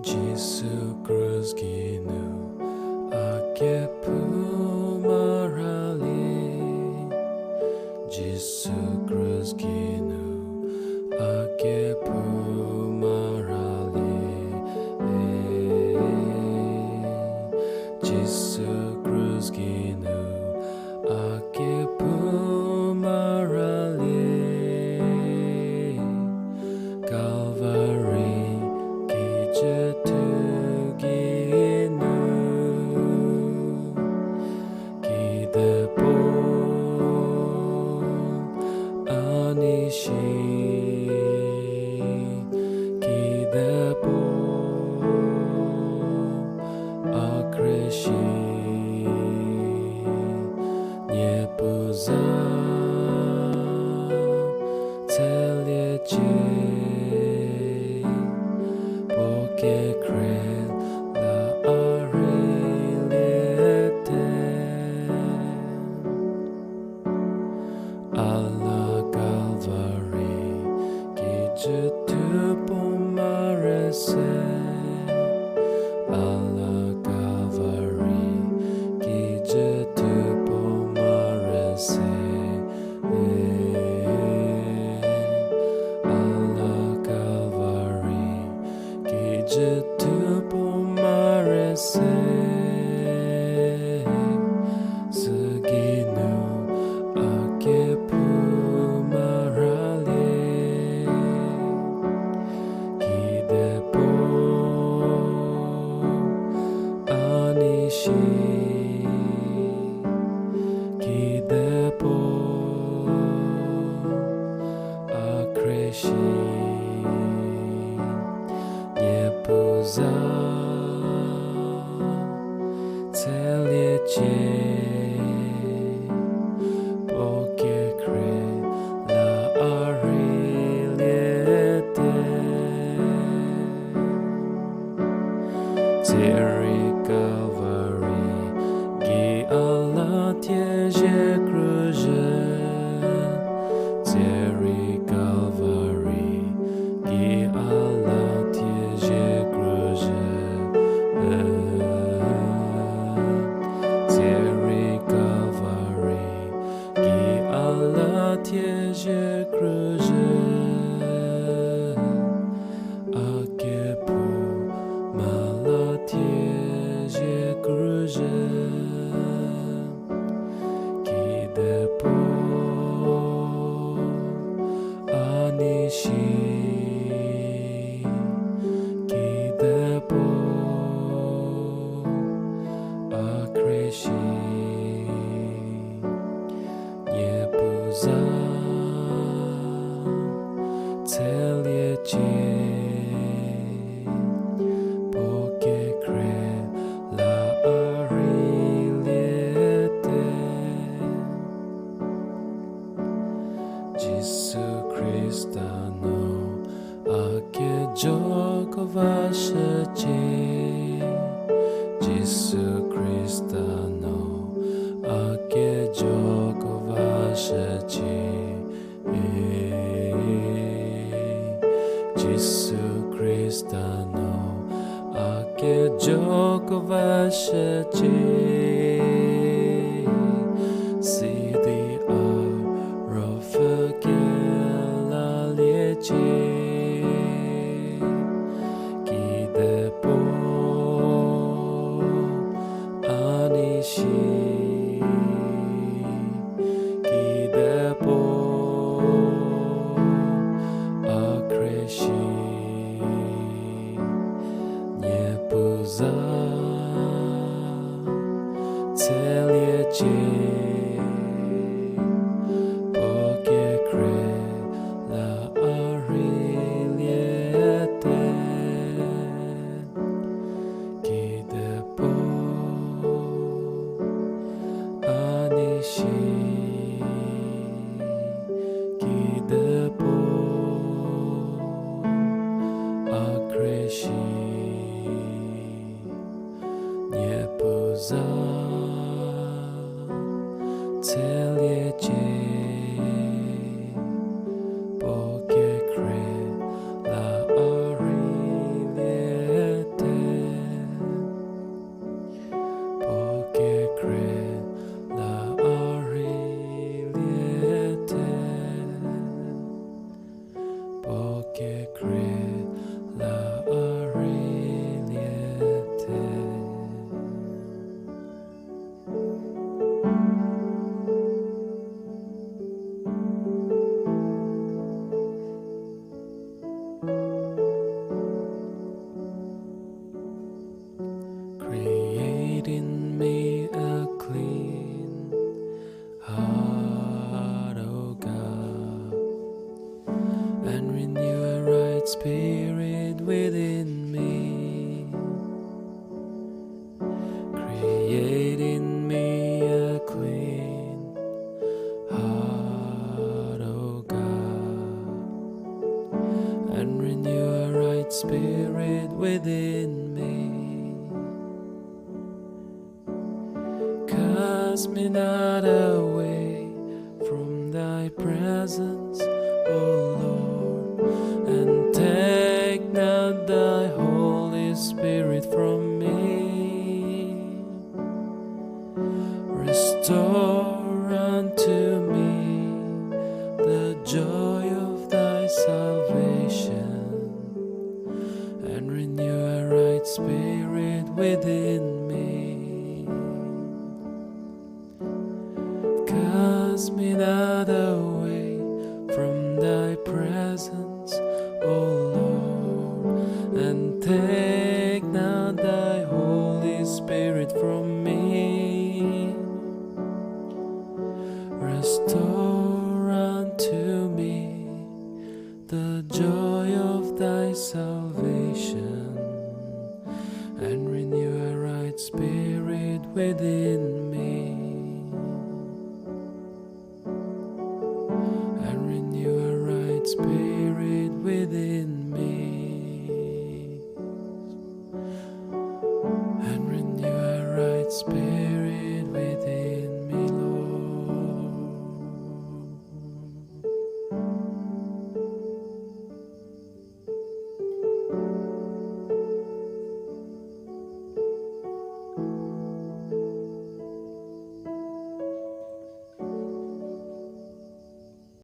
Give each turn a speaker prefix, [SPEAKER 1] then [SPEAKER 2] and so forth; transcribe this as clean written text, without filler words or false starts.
[SPEAKER 1] Jesus Christ ginu ake pumarali. Jesus Christ ginu ake pumarali. Jesus Christ ginu ake pumarali. Calvary Kedipuo Anishi Kedipuo Akreshi Niepuza Tenyidie Puo Kekhrie la arilete alla Calvary Kedipuo marese alla Calvary Kedipuo marese alla Calvary Kedipuo marese seginu ake pumarali. Kedipuo Anishi Kedipuo Akreshi Niepuza Tenyidie Puo Kekhrie la arilete Thierry Calvary Gi alla tiege cruje Thierry Calvary Gi alla tiege cruje Thierry Calvary Gi alla tiege cruje ake malatiege cruje Kedipuo Anishi Kedipuo Akreshi Niepuza Tenyidie Puo Kekhrie la arilete Jesus Christano ake joko vashachi Jesus Christano ake joko vashachi Jesus Christano ake joko vashachi Sidi arofagela liechi Kedipuo Anishi Kedipuo Akreshi Niepuza spirit within me. Create in me a clean heart, O God, and renew a right spirit within me. Cast me not away from thy presence, O Lord, and take not thy Holy Spirit from me. Restore unto me the joy of thy salvation, and renew a right spirit within me. Cast me not away from thy presence, O